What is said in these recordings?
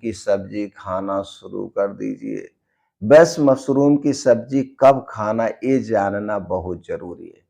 की सब्जी खाना शुरू कर दीजिए। बस मशरूम की सब्जी कब खाना ये जानना बहुत ज़रूरी है,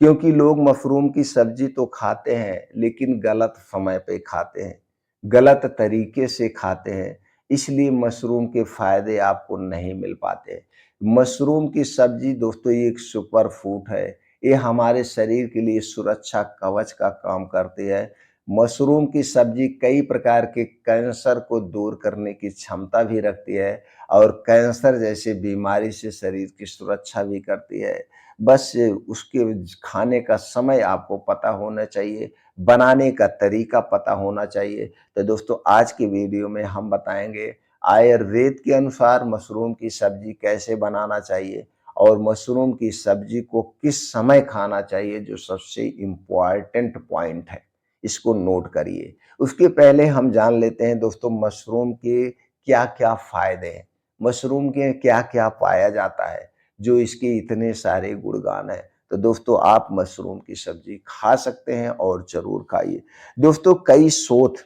क्योंकि लोग मशरूम की सब्जी तो खाते हैं, लेकिन गलत समय पे खाते हैं, गलत तरीके से खाते हैं, इसलिए मशरूम के फ़ायदे आपको नहीं मिल पाते। मशरूम की सब्जी दोस्तों ये एक सुपर फूड है, ये हमारे शरीर के लिए सुरक्षा कवच का काम करती है। मशरूम की सब्जी कई प्रकार के कैंसर को दूर करने की क्षमता भी रखती है और कैंसर जैसे बीमारी से शरीर की सुरक्षा भी करती है। बस उसके खाने का समय आपको पता होना चाहिए, बनाने का तरीका पता होना चाहिए। तो दोस्तों आज की वीडियो में हम बताएँगे आयुर्वेद के अनुसार मशरूम की सब्जी कैसे बनाना चाहिए और मशरूम की सब्जी को किस समय खाना चाहिए, जो सबसे इम्पोर्टेंट पॉइंट है। इसको नोट करिए। उसके पहले हम जान लेते हैं दोस्तों मशरूम के क्या-क्या फ़ायदे हैं। मशरूम के क्या-क्या पाया जाता है, जो इसके इतने सारे गुणगान हैं। तो दोस्तों आप मशरूम की सब्जी खा सकते हैं और ज़रूर खाइए। दोस्तों कई शोध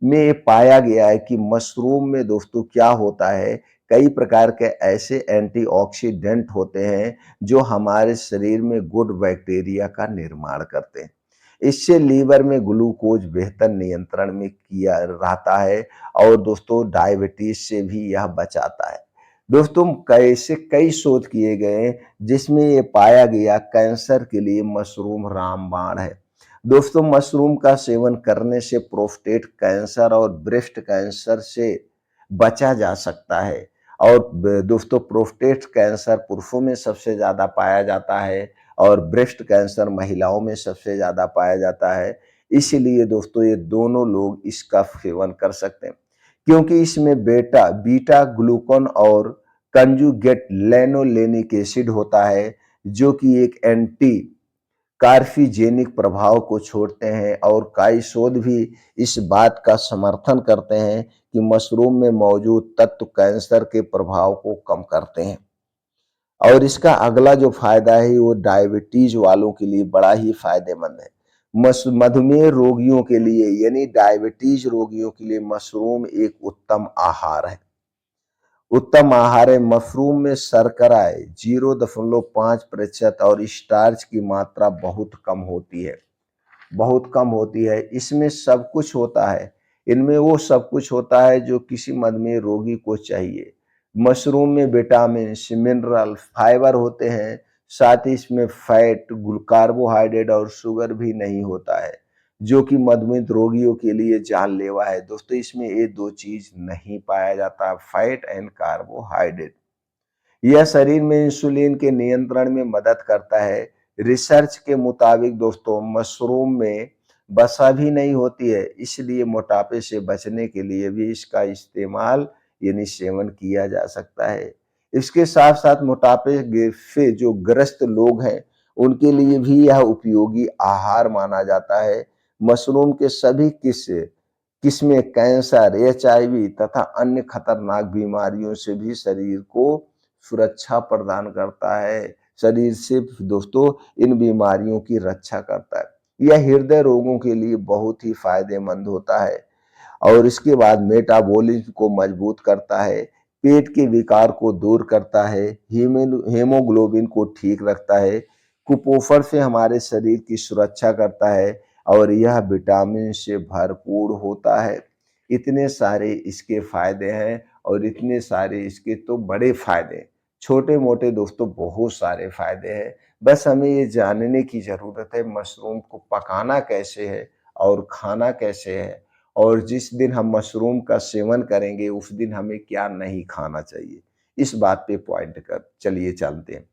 में ये पाया गया है कि मशरूम में दोस्तों क्या होता है, कई प्रकार के ऐसे एंटीऑक्सीडेंट होते हैं, जो हमारे शरीर में गुड बैक्टीरिया का निर्माण करते हैं। इससे लीवर में ग्लूकोज बेहतर नियंत्रण में किया रहता है और दोस्तों डायबिटीज से भी यह बचाता है। दोस्तों कैसे कई शोध किए गए हैं जिसमें ये पाया गया कैंसर के लिए मशरूम रामबाण है। दोस्तों मशरूम का सेवन करने से प्रोस्टेट कैंसर और ब्रेस्ट कैंसर से बचा जा सकता है और दोस्तों प्रोस्टेट कैंसर पुरुषों में सबसे ज़्यादा पाया जाता है और ब्रेस्ट कैंसर महिलाओं में सबसे ज़्यादा पाया जाता है। इसीलिए दोस्तों ये दोनों लोग इसका सेवन कर सकते हैं, क्योंकि इसमें बीटा ग्लूकन और कंजुगेट लेनोलेनिक एसिड होता है, जो कि एक एंटी कार्फिजेनिक प्रभाव को छोड़ते हैं और कई शोध भी इस बात का समर्थन करते हैं कि मशरूम में मौजूद तत्व कैंसर के प्रभाव को कम करते हैं। और इसका अगला जो फायदा है वो डायबिटीज वालों के लिए बड़ा ही फायदेमंद है। मधुमेह रोगियों के लिए यानी डायबिटीज रोगियों के लिए मशरूम एक उत्तम आहार है। मशरूम में शर्करा है 0.5% और स्टार्च की मात्रा बहुत कम होती है। इसमें सब कुछ होता है, इनमें वो सब कुछ होता है जो किसी मधुमेह रोगी को चाहिए। मशरूम में विटामिन, मिनरल, फाइबर होते हैं, साथ ही इसमें फैट, कार्बोहाइड्रेट और शुगर भी नहीं होता है, जो कि मधुमेह रोगियों के लिए जानलेवा है। दोस्तों इसमें ये दो चीज नहीं पाया जाता, फैट एंड कार्बोहाइड्रेट। यह शरीर में इंसुलिन के नियंत्रण में मदद करता है। रिसर्च के मुताबिक दोस्तों मशरूम में वसा भी नहीं होती है, इसलिए मोटापे से बचने के लिए भी इसका इस्तेमाल यानी सेवन किया जा सकता है। इसके साथ साथ मोटापे से जो ग्रस्त लोग हैं उनके लिए भी यह उपयोगी आहार माना जाता है। मशरूम के सभी किस्में कैंसर, एचआईवी तथा अन्य खतरनाक बीमारियों से भी शरीर को सुरक्षा प्रदान करता है। शरीर से दोस्तों इन बीमारियों की रक्षा करता है। यह हृदय रोगों के लिए बहुत ही फायदेमंद होता है और इसके बाद मेटाबॉलिज्म को मजबूत करता है, पेट के विकार को दूर करता है, हेमोग्लोबिन को ठीक रखता है, कुपोषण से हमारे शरीर की सुरक्षा करता है और यह विटामिन से भरपूर होता है। इतने सारे इसके फायदे हैं और इतने सारे इसके तो बड़े फायदे हैं। छोटे-मोटे दोस्तों बहुत सारे फायदे हैं। बस हमें ये जानने की ज़रूरत है मशरूम को पकाना कैसे है और खाना कैसे है और जिस दिन हम मशरूम का सेवन करेंगे उस दिन हमें क्या नहीं खाना चाहिए। इस बात पे पॉइंट कर चलिए चलते हैं।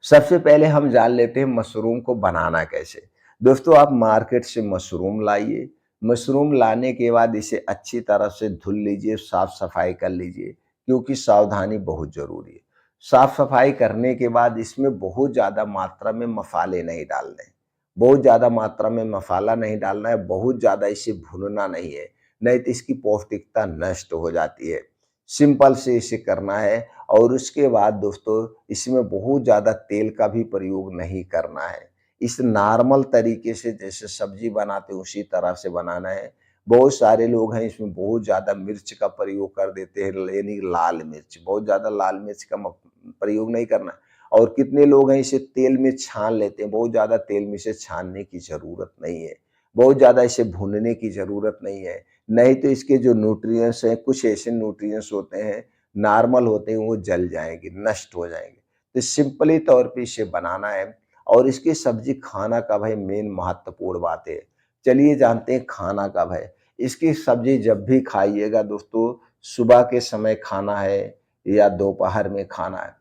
सबसे पहले हम जान लेते हैं मशरूम को बनाना कैसे। दोस्तों आप मार्केट से मशरूम लाइए, मशरूम लाने के बाद इसे अच्छी तरह से धुल लीजिए, साफ-सफाई कर लीजिए, क्योंकि सावधानी बहुत ज़रूरी है। साफ-सफाई करने के बाद इसमें बहुत ज़्यादा मात्रा में मसाले नहीं डालने हैं। बहुत ज़्यादा मात्रा में मसाला नहीं डालना है, बहुत ज़्यादा इसे भूनना नहीं है, नहीं तो इसकी पौष्टिकता नष्ट हो जाती है। सिंपल से इसे करना है और उसके बाद दोस्तों इसमें बहुत ज़्यादा तेल का भी प्रयोग नहीं करना है। इस नॉर्मल तरीके से जैसे सब्जी बनाते हैं उसी तरह से बनाना है। बहुत सारे लोग हैं इसमें बहुत ज़्यादा मिर्च का प्रयोग कर देते हैं, यानी लाल मिर्च, बहुत ज़्यादा लाल मिर्च का प्रयोग नहीं करना। और कितने लोग हैं इसे तेल में छान लेते हैं, बहुत ज़्यादा तेल में इसे छानने की ज़रूरत नहीं है, बहुत ज़्यादा इसे भूनने की ज़रूरत नहीं है। नहीं तो इसके जो न्यूट्रिएंट्स हैं, कुछ ऐसे न्यूट्रिएंट्स होते हैं, नॉर्मल होते हैं, वो जल जाएँगे, नष्ट हो जाएँगे। तो सिंपली तौर पे इसे बनाना है और इसकी सब्ज़ी खाना कब है, मेन महत्वपूर्ण बात है। चलिए जानते हैं खाना कब है। इसकी सब्ज़ी जब भी खाइएगा दोस्तों, सुबह के समय खाना है या दोपहर में खाना है।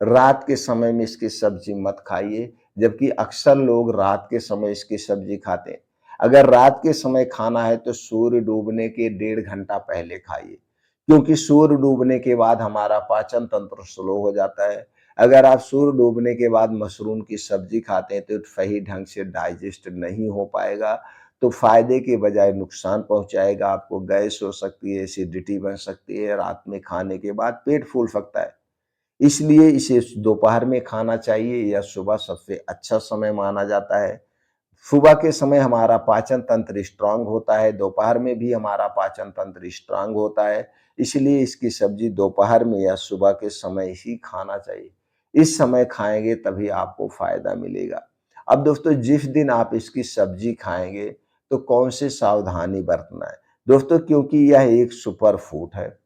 रात के समय में इसकी सब्ज़ी मत खाइए, जबकि अक्सर लोग रात के समय इसकी सब्ज़ी खाते हैं। अगर रात के समय खाना है तो सूर्य डूबने के 1.5 घंटा पहले खाइए, क्योंकि सूर्य डूबने के बाद हमारा पाचन तंत्र स्लो हो जाता है। अगर आप सूर्य डूबने के बाद मशरूम की सब्ज़ी खाते हैं तो सही ढंग से डाइजेस्ट नहीं हो पाएगा, तो फ़ायदे के बजाय नुकसान पहुँचाएगा। आपको गैस हो सकती है, एसिडिटी बन सकती है, रात में खाने के बाद पेट फूल सकता है। इसलिए इसे दोपहर में खाना चाहिए या सुबह सबसे अच्छा समय माना जाता है। सुबह के समय हमारा पाचन तंत्र स्ट्रांग होता है, दोपहर में भी हमारा पाचन तंत्र स्ट्रांग होता है, इसलिए इसकी सब्ज़ी दोपहर में या सुबह के समय ही खाना चाहिए। इस समय खाएँगे तभी आपको फ़ायदा मिलेगा। अब दोस्तों जिस दिन आप इसकी सब्ज़ी खाएँगे तो कौन सी सावधानी बरतना है? दोस्तों क्योंकि यह एक सुपर फूड है,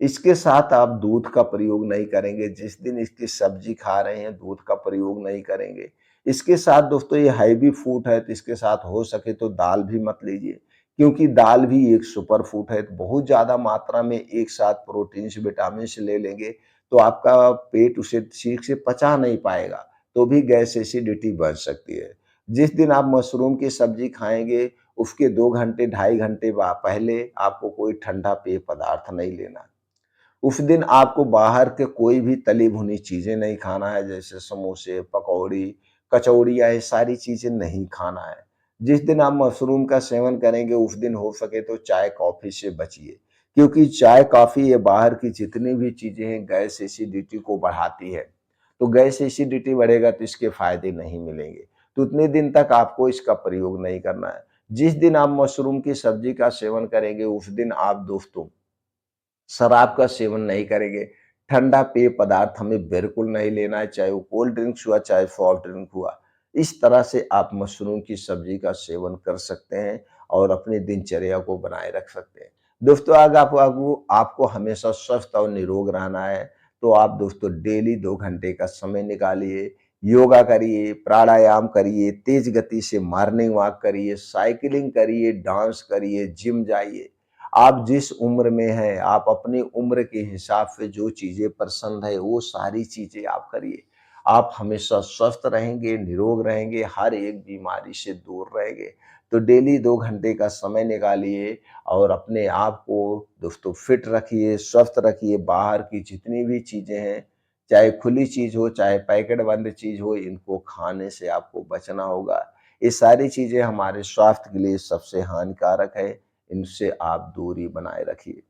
इसके साथ आप दूध का प्रयोग नहीं करेंगे, जिस दिन इसकी सब्ज़ी खा रहे हैं दूध का प्रयोग नहीं करेंगे। इसके साथ दोस्तों ये हैवी फूड है तो इसके साथ हो सके तो दाल भी मत लीजिए, क्योंकि दाल भी एक सुपर फूड है। तो बहुत ज़्यादा मात्रा में एक साथ प्रोटीन्स, विटामिन्स ले लेंगे तो आपका पेट उसे ठीक से पचा नहीं पाएगा, तो भी गैस एसिडिटी बढ़ सकती है। जिस दिन आप मशरूम की सब्ज़ी खाएँगे उसके 2 घंटे, ढाई घंटे पहले आपको कोई ठंडा पेय पदार्थ नहीं लेना। उस दिन आपको बाहर के कोई भी तली भुनी चीज़ें नहीं खाना है, जैसे समोसे, पकौड़ी, कचौड़ियाँ, ये सारी चीज़ें नहीं खाना है। जिस दिन आप मशरूम का सेवन करेंगे उस दिन हो सके तो चाय-कॉफ़ी से बचिए, क्योंकि चाय-कॉफ़ी ये बाहर की जितनी भी चीज़ें हैं गैस एसिडिटी को बढ़ाती है। तो गैस एसिडिटी बढ़ेगा तो इसके फ़ायदे नहीं मिलेंगे। तो उतने दिन तक आपको इसका प्रयोग नहीं करना है। जिस दिन आप मशरूम की सब्ज़ी का सेवन करेंगे उस दिन आप दोस्तों शराब का सेवन नहीं करेंगे, ठंडा पेय पदार्थ हमें बिल्कुल नहीं लेना है, चाहे वो कोल्ड ड्रिंक्स हुआ, चाहे सॉफ्ट ड्रिंक हुआ। इस तरह से आप मशरूम की सब्ज़ी का सेवन कर सकते हैं और अपनी दिनचर्या को बनाए रख सकते हैं। दोस्तों अगर आपको आपको हमेशा स्वस्थ और निरोग रहना है, तो आप दोस्तों डेली 2 घंटे का समय निकालिए, योगा करिए, प्राणायाम करिए, तेज़ गति से मॉर्निंग वॉक करिए, साइकिलिंग करिए, डांस करिए, जिम जाइए। आप जिस उम्र में हैं, आप अपनी उम्र के हिसाब से जो चीज़ें पसंद है, वो सारी चीज़ें आप करिए। आप हमेशा स्वस्थ रहेंगे, निरोग रहेंगे, हर एक बीमारी से दूर रहेंगे। तो डेली 2 घंटे का समय निकालिए और अपने आप को दोस्तों फिट रखिए, स्वस्थ रखिए। बाहर की जितनी भी चीज़ें हैं, चाहे खुली चीज़ हो, चाहे पैकेट बंद चीज़ हो, इनको खाने से आपको बचना होगा। ये सारी चीज़ें हमारे स्वास्थ्य के लिए सबसे हानिकारक है। इनसे आप दूरी बनाए रखिए।